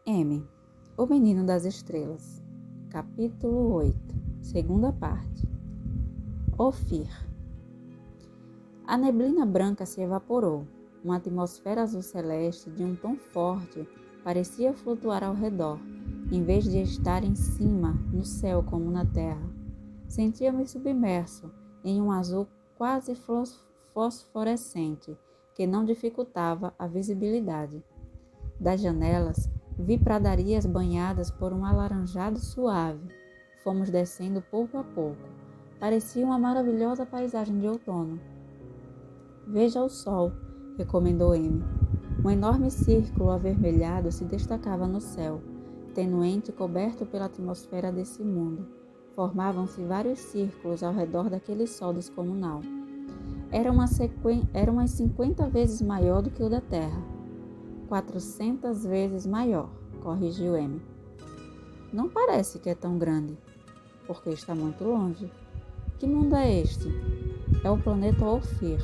M. O Menino das Estrelas. Capítulo 8. Segunda parte. Ofir. A neblina branca se evaporou. Uma atmosfera azul celeste de um tom forte parecia flutuar ao redor, em vez de estar em cima, no céu como na terra. Sentia-me submerso em um azul quase fosforescente, que não dificultava a visibilidade. Das janelas, vi pradarias banhadas por um alaranjado suave. Fomos descendo pouco a pouco. Parecia uma maravilhosa paisagem de outono. Veja o sol, recomendou M. Um enorme círculo avermelhado se destacava no céu, tenuente coberto pela atmosfera desse mundo. Formavam-se vários círculos ao redor daquele sol descomunal. Era umas 50 vezes maior do que o da Terra. 400 vezes maior, corrigiu M. Não parece que é tão grande, porque está muito longe. Que mundo é este? É o planeta Ofir.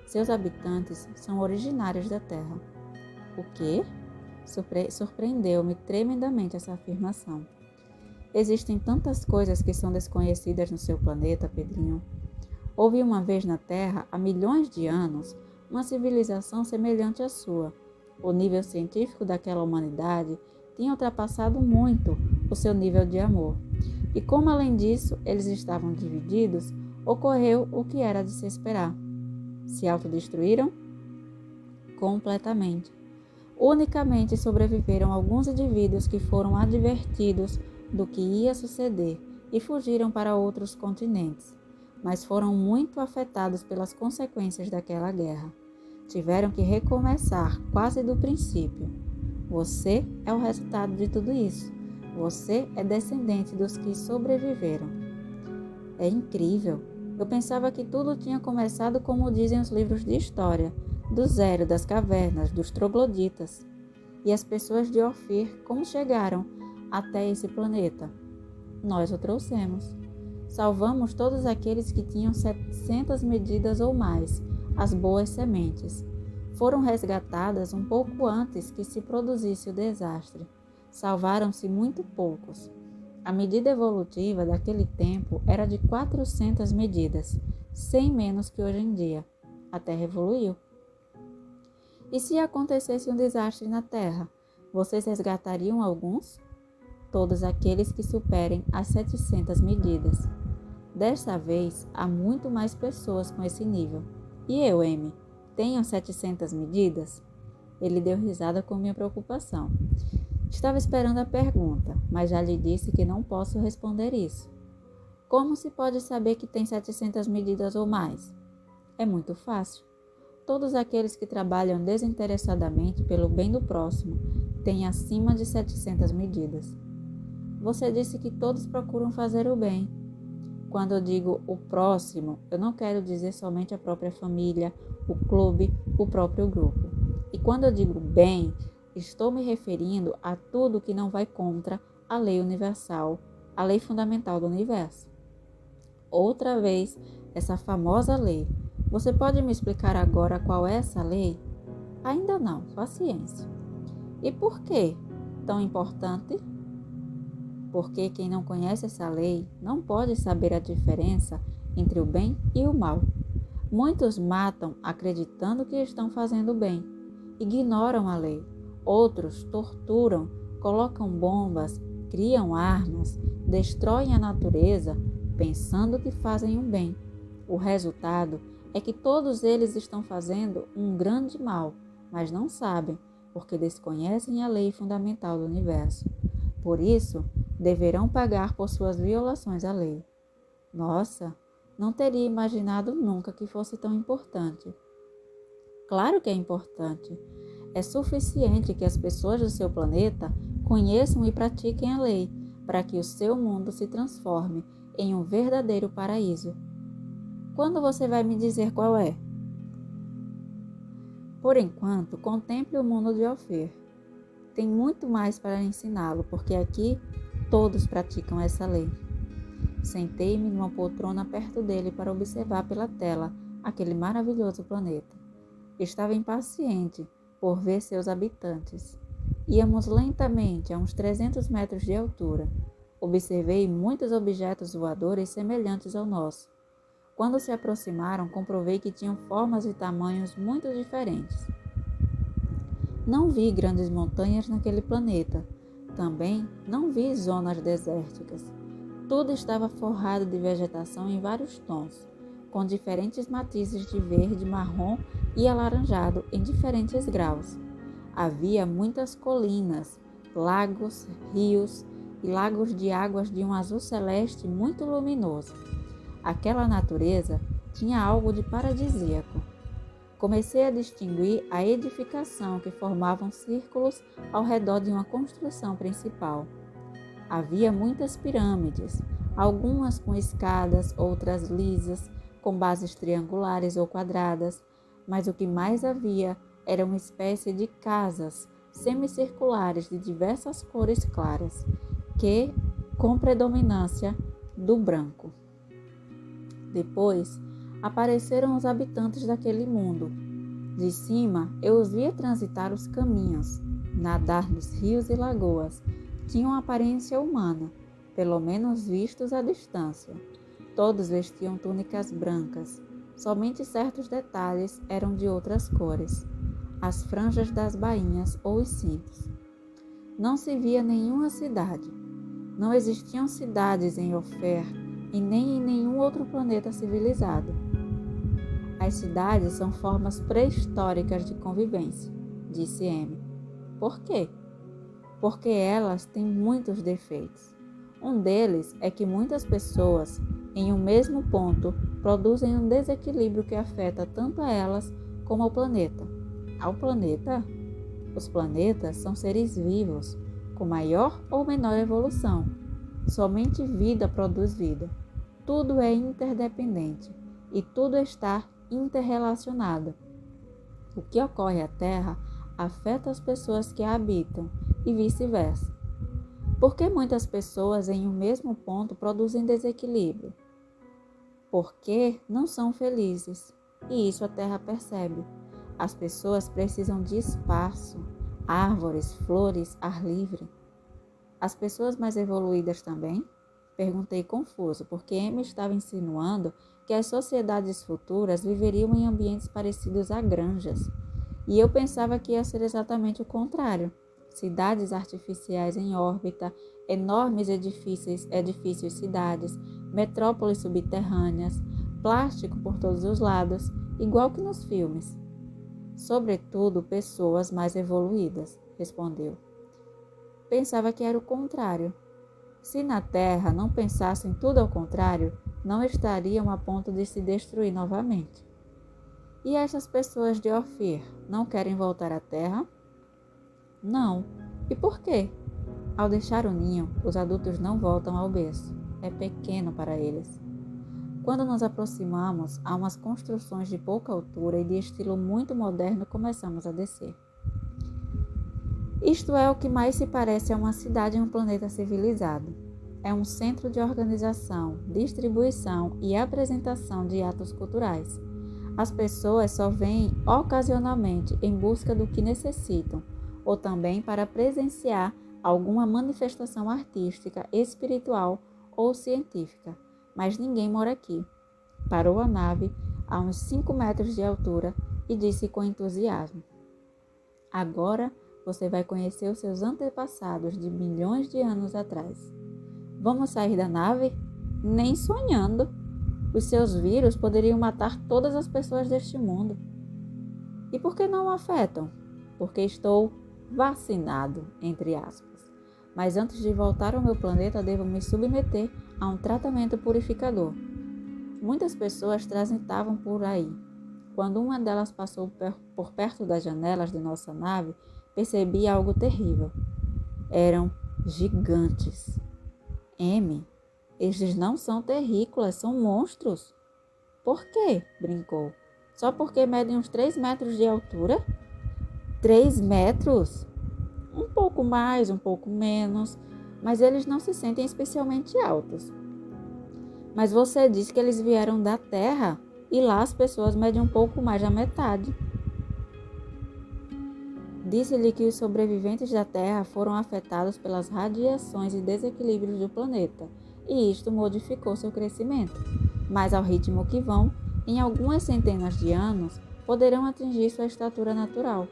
Seus habitantes são originários da Terra. O quê? Surpreendeu-me tremendamente essa afirmação. Existem tantas coisas que são desconhecidas no seu planeta, Pedrinho. Houve uma vez na Terra, há milhões de anos, uma civilização semelhante à sua. O nível científico daquela humanidade tinha ultrapassado muito o seu nível de amor. E como, além disso, eles estavam divididos, ocorreu o que era de se esperar. Se autodestruíram? Completamente. Unicamente sobreviveram alguns indivíduos que foram advertidos do que ia suceder e fugiram para outros continentes, mas foram muito afetados pelas consequências daquela guerra. Tiveram que recomeçar quase do princípio. Você é o resultado de tudo isso. Você é descendente dos que sobreviveram. É incrível. Eu pensava que tudo tinha começado como dizem os livros de história, do zero, das cavernas, dos trogloditas. E as pessoas de Ofir, como chegaram até esse planeta? Nós o trouxemos. Salvamos todos aqueles que tinham 700 medidas ou mais, as boas sementes. Foram resgatadas um pouco antes que se produzisse o desastre. Salvaram-se muito poucos. A medida evolutiva daquele tempo era de 400 medidas, 100 menos que hoje em dia. A Terra evoluiu. E se acontecesse um desastre na Terra, vocês resgatariam alguns? Todos aqueles que superem as 700 medidas. Desta vez, há muito mais pessoas com esse nível. E eu, M, tenho 700 medidas? Ele deu risada com minha preocupação. Estava esperando a pergunta, mas já lhe disse que não posso responder isso. Como se pode saber que tem 700 medidas ou mais? É muito fácil. Todos aqueles que trabalham desinteressadamente pelo bem do próximo têm acima de 700 medidas. Você disse que todos procuram fazer o bem. Quando eu digo o próximo, eu não quero dizer somente a própria família, o clube, o próprio grupo. E quando eu digo bem, estou me referindo a tudo que não vai contra a lei universal, a lei fundamental do universo. Outra vez, essa famosa lei. Você pode me explicar agora qual é essa lei? Ainda não, paciência. E por que tão importante? Porque quem não conhece essa lei não pode saber a diferença entre o bem e o mal. Muitos matam acreditando que estão fazendo bem. Ignoram a lei. Outros torturam, colocam bombas, criam armas, destroem a natureza pensando que fazem um bem. O resultado é que todos eles estão fazendo um grande mal, mas não sabem, porque desconhecem a lei fundamental do universo. Por isso, deverão pagar por suas violações à lei. Nossa, não teria imaginado nunca que fosse tão importante. Claro que é importante. É suficiente que as pessoas do seu planeta conheçam e pratiquem a lei, para que o seu mundo se transforme em um verdadeiro paraíso. Quando você vai me dizer qual é? Por enquanto, contemple o mundo de Ofir. Tem muito mais para ensiná-lo, porque aqui todos praticam essa lei. Sentei-me numa poltrona perto dele para observar pela tela aquele maravilhoso planeta. Estava impaciente por ver seus habitantes. Íamos lentamente a uns 300 metros de altura. Observei muitos objetos voadores semelhantes ao nosso. Quando se aproximaram, comprovei que tinham formas e tamanhos muito diferentes. Não vi grandes montanhas naquele planeta. Também não vi zonas desérticas. Tudo estava forrado de vegetação em vários tons, com diferentes matizes de verde, marrom e alaranjado em diferentes graus. Havia muitas colinas, lagos, rios e lagos de águas de um azul celeste muito luminoso. Aquela natureza tinha algo de paradisíaco. Comecei a distinguir a edificação que formavam círculos ao redor de uma construção principal. Havia muitas pirâmides, algumas com escadas, outras lisas, com bases triangulares ou quadradas, mas o que mais havia era uma espécie de casas semicirculares de diversas cores claras, que com predominância do branco. Depois apareceram os habitantes daquele mundo. De cima eu os via transitar os caminhos, nadar nos rios e lagoas. Tinham aparência humana, pelo menos vistos à distância. Todos vestiam túnicas brancas. Somente certos detalhes eram de outras cores, as franjas das bainhas ou os cintos. Não se via nenhuma cidade. Não existiam cidades em Ofer e nem em nenhum outro planeta civilizado. As cidades são formas pré-históricas de convivência, disse M. Por quê? Porque elas têm muitos defeitos. Um deles é que muitas pessoas, em um mesmo ponto, produzem um desequilíbrio que afeta tanto a elas como ao planeta. Ao planeta? Os planetas são seres vivos, com maior ou menor evolução. Somente vida produz vida. Tudo é interdependente e tudo está interrelacionado. O que ocorre à Terra afeta as pessoas que a habitam e vice-versa. Por que muitas pessoas em um mesmo ponto produzem desequilíbrio? Porque não são felizes, e isso a Terra percebe. As pessoas precisam de espaço, árvores, flores, ar livre. As pessoas mais evoluídas também? Perguntei confuso, porque M estava insinuando que as sociedades futuras viveriam em ambientes parecidos a granjas. E eu pensava que ia ser exatamente o contrário. Cidades artificiais em órbita, enormes edifícios cidades, metrópoles subterrâneas, plástico por todos os lados, igual que nos filmes. Sobretudo pessoas mais evoluídas, respondeu. Pensava que era o contrário. Se na Terra não pensassem tudo ao contrário, não estariam a ponto de se destruir novamente. E essas pessoas de Ophir não querem voltar à Terra? Não. E por quê? Ao deixar o ninho, os adultos não voltam ao berço. É pequeno para eles. Quando nos aproximamos a umas construções de pouca altura e de estilo muito moderno, começamos a descer. Isto é o que mais se parece a uma cidade em um planeta civilizado. É um centro de organização, distribuição e apresentação de atos culturais. As pessoas só vêm ocasionalmente em busca do que necessitam, ou também para presenciar alguma manifestação artística, espiritual ou científica. Mas ninguém mora aqui. Parou a nave a uns 5 metros de altura e disse com entusiasmo: Agora você vai conhecer os seus antepassados de milhões de anos atrás. Vamos sair da nave? Nem sonhando. Os seus vírus poderiam matar todas as pessoas deste mundo. E por que não o afetam? Porque estou vacinado, entre aspas. Mas antes de voltar ao meu planeta, devo me submeter a um tratamento purificador. Muitas pessoas transitavam por aí. Quando uma delas passou por perto das janelas de nossa nave, percebi algo terrível. Eram gigantes. M, estes não são terrícolas, são monstros. Por quê? Brincou. Só porque medem uns 3 metros de altura? 3 metros? Um pouco mais, um pouco menos, mas eles não se sentem especialmente altos. Mas você disse que eles vieram da Terra e lá as pessoas medem um pouco mais da metade. Disse-lhe que os sobreviventes da Terra foram afetados pelas radiações e desequilíbrios do planeta, e isto modificou seu crescimento. Mas ao ritmo que vão, em algumas centenas de anos, poderão atingir sua estatura natural.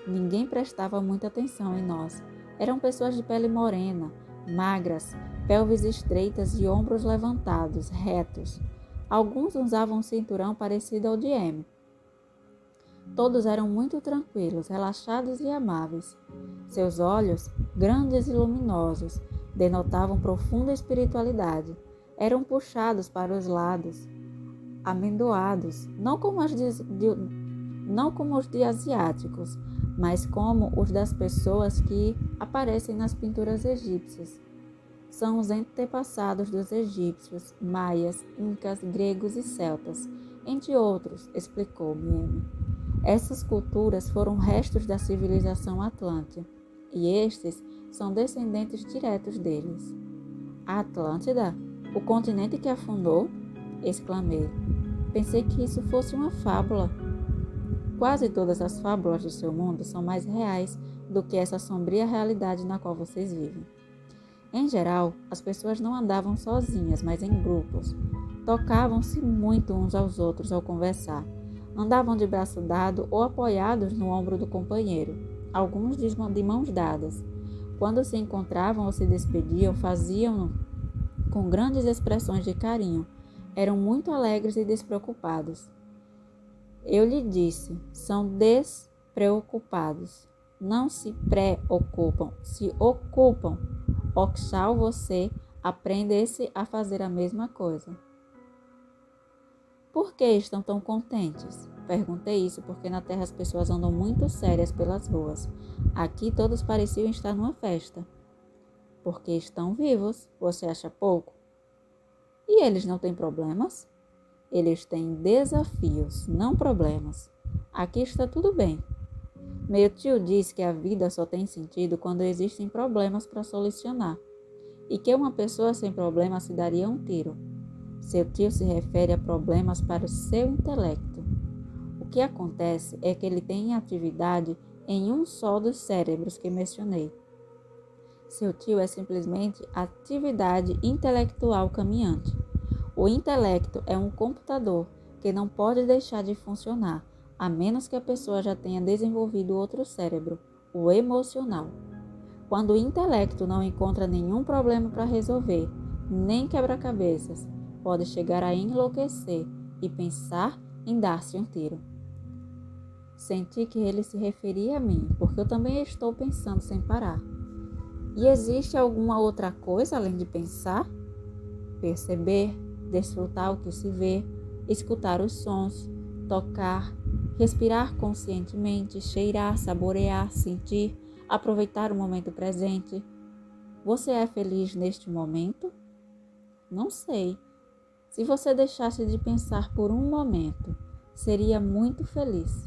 Ninguém prestava muita atenção em nós. Eram pessoas de pele morena, magras, pelvis estreitas e ombros levantados, retos. Alguns usavam um cinturão parecido ao de M. Todos eram muito tranquilos, relaxados e amáveis. Seus olhos, grandes e luminosos, denotavam profunda espiritualidade. Eram puxados para os lados, amendoados, não como os de asiáticos, mas como os das pessoas que aparecem nas pinturas egípcias. São os antepassados dos egípcios, maias, incas, gregos e celtas, entre outros, explicou Mieme. Essas culturas foram restos da civilização Atlântica, e estes são descendentes diretos deles. A Atlântida? O continente que afundou? Exclamei. Pensei que isso fosse uma fábula. Quase todas as fábulas do seu mundo são mais reais do que essa sombria realidade na qual vocês vivem. Em geral, as pessoas não andavam sozinhas, mas em grupos. Tocavam-se muito uns aos outros ao conversar. Andavam de braço dado ou apoiados no ombro do companheiro, alguns de mãos dadas. Quando se encontravam ou se despediam, faziam-no com grandes expressões de carinho. Eram muito alegres e despreocupados. Eu lhe disse, são despreocupados. Não se preocupam, se ocupam. Oxal, você aprende-se a fazer a mesma coisa. Por que estão tão contentes? Perguntei isso porque na Terra as pessoas andam muito sérias pelas ruas. Aqui todos pareciam estar numa festa. Porque estão vivos, você acha pouco? E eles não têm problemas? Eles têm desafios, não problemas. Aqui está tudo bem. Meu tio disse que a vida só tem sentido quando existem problemas para solucionar. E que uma pessoa sem problemas se daria um tiro. Seu tio se refere a problemas para o seu intelecto. O que acontece é que ele tem atividade em um só dos cérebros que mencionei. Seu tio é simplesmente atividade intelectual caminhante. O intelecto é um computador que não pode deixar de funcionar, a menos que a pessoa já tenha desenvolvido outro cérebro, o emocional. Quando o intelecto não encontra nenhum problema para resolver, nem quebra-cabeças, pode chegar a enlouquecer e pensar em dar-se um tiro. Senti que ele se referia a mim, porque eu também estou pensando sem parar. E existe alguma outra coisa além de pensar? Perceber, desfrutar o que se vê, escutar os sons, tocar, respirar conscientemente, cheirar, saborear, sentir, aproveitar o momento presente. Você é feliz neste momento? Não sei. Se você deixasse de pensar por um momento, seria muito feliz.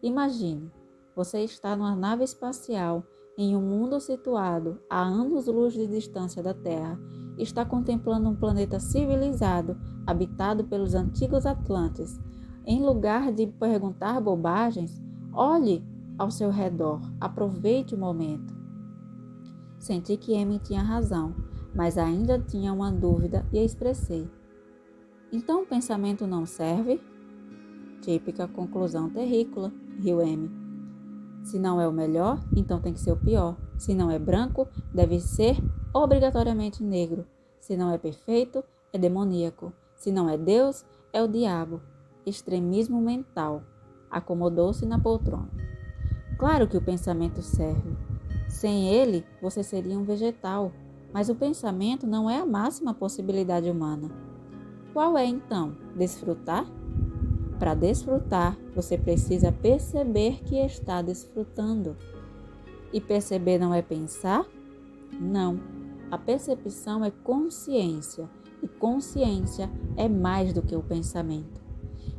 Imagine, você está numa nave espacial em um mundo situado a anos-luz de distância da Terra, está contemplando um planeta civilizado, habitado pelos antigos Atlantes. Em lugar de perguntar bobagens, olhe ao seu redor, aproveite o momento. Senti que Amy tinha razão, mas ainda tinha uma dúvida e a expressei. Então o pensamento não serve? Típica conclusão terrícola, riu Amy. Se não é o melhor, então tem que ser o pior. Se não é branco, deve ser obrigatoriamente negro. Se não é perfeito, é demoníaco. Se não é Deus, é o diabo. Extremismo mental. Acomodou-se na poltrona. Claro que o pensamento serve. Sem ele, você seria um vegetal. Mas o pensamento não é a máxima possibilidade humana. Qual é, então? Desfrutar? Para desfrutar, você precisa perceber que está desfrutando. E perceber não é pensar? Não. A percepção é consciência. E consciência é mais do que o pensamento.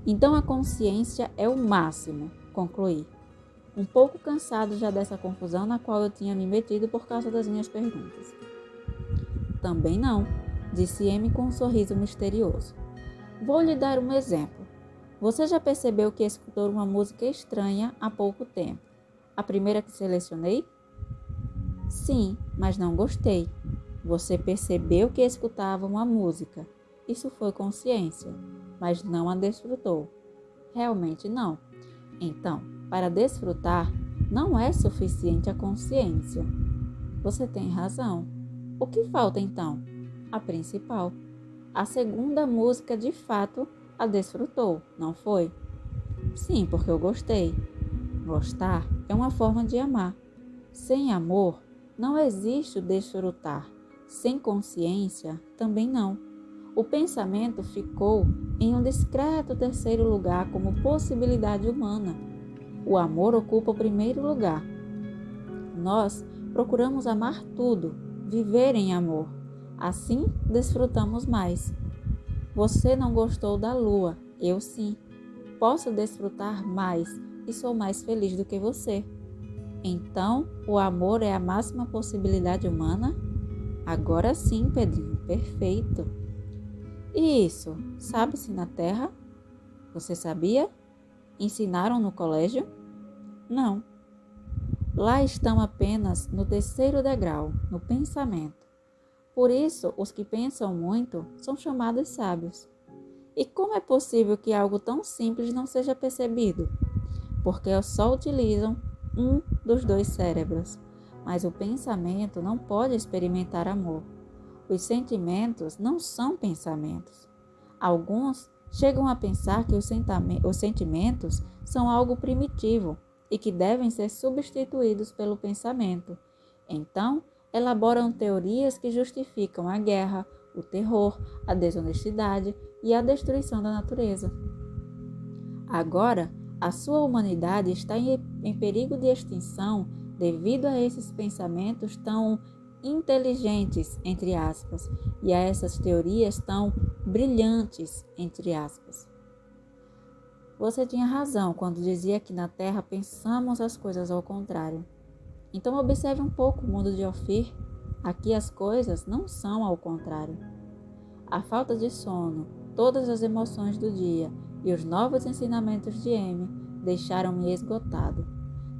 Então a consciência é o máximo, concluí. Um pouco cansado já dessa confusão na qual eu tinha me metido por causa das minhas perguntas. Também não, disse Amy com um sorriso misterioso. Vou lhe dar um exemplo. Você já percebeu que escutou uma música estranha há pouco tempo? A primeira que selecionei? Sim, mas não gostei. Você percebeu que escutava uma música. Isso foi consciência, mas não a desfrutou. Realmente não. Então, para desfrutar, não é suficiente a consciência. Você tem razão. O que falta então? A principal. A segunda música de fato a desfrutou, não foi? Sim, porque eu gostei. Gostar é uma forma de amar. Sem amor, não existe o desfrutar. Sem consciência, também não. O pensamento ficou em um discreto terceiro lugar como possibilidade humana. O amor ocupa o primeiro lugar. Nós procuramos amar tudo, viver em amor. Assim, desfrutamos mais. Você não gostou da lua, eu sim. Posso desfrutar mais e sou mais feliz do que você. Então, o amor é a máxima possibilidade humana? Agora sim, Pedrinho, perfeito. E isso, sabe-se na Terra? Você sabia? Ensinaram no colégio? Não. Lá estão apenas no terceiro degrau, no pensamento. Por isso, os que pensam muito são chamados sábios. E como é possível que algo tão simples não seja percebido? Porque só utilizam um dos dois cérebros. Mas o pensamento não pode experimentar amor. Os sentimentos não são pensamentos. Alguns chegam a pensar que os sentimentos são algo primitivo e que devem ser substituídos pelo pensamento. Então, elaboram teorias que justificam a guerra, o terror, a desonestidade e a destruição da natureza. Agora, a sua humanidade está em perigo de extinção devido a esses pensamentos tão inteligentes, entre aspas, e a essas teorias tão brilhantes, entre aspas. Você tinha razão quando dizia que na Terra pensamos as coisas ao contrário. Então observe um pouco o mundo de Ofir. Aqui as coisas não são ao contrário. A falta de sono, todas as emoções do dia e os novos ensinamentos de Amy deixaram-me esgotado.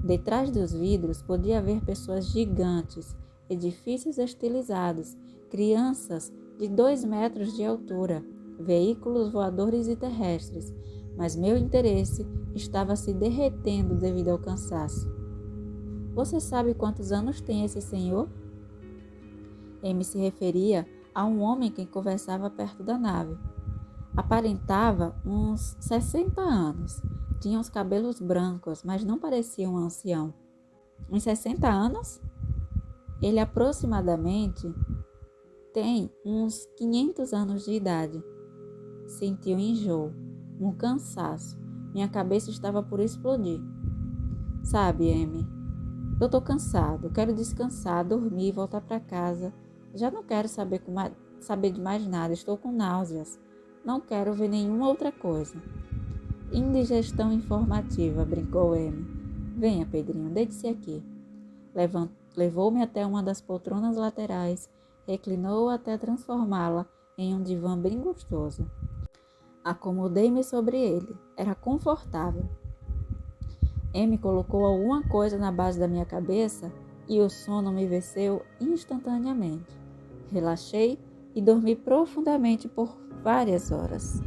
Detrás dos vidros podia haver pessoas gigantes, edifícios estilizados, crianças de 2 metros de altura, veículos voadores e terrestres, mas meu interesse estava se derretendo devido ao cansaço. Você sabe quantos anos tem esse senhor? Amy se referia a um homem que conversava perto da nave. Aparentava uns 60 anos. Tinha os cabelos brancos, mas não parecia um ancião. Uns 60 anos? Ele aproximadamente tem uns 500 anos de idade. Senti um enjoo, um cansaço. Minha cabeça estava por explodir. Sabe, Amy, eu tô cansado, quero descansar, dormir, voltar para casa. Já não quero saber de mais nada, estou com náuseas. Não quero ver nenhuma outra coisa. Indigestão informativa, brincou Amy. Venha, Pedrinho, deite-se aqui. Levou-me até uma das poltronas laterais, reclinou até transformá-la em um divã bem gostoso. Acomodei-me sobre ele, era confortável. Amy colocou alguma coisa na base da minha cabeça e o sono me venceu instantaneamente. Relaxei e dormi profundamente por várias horas.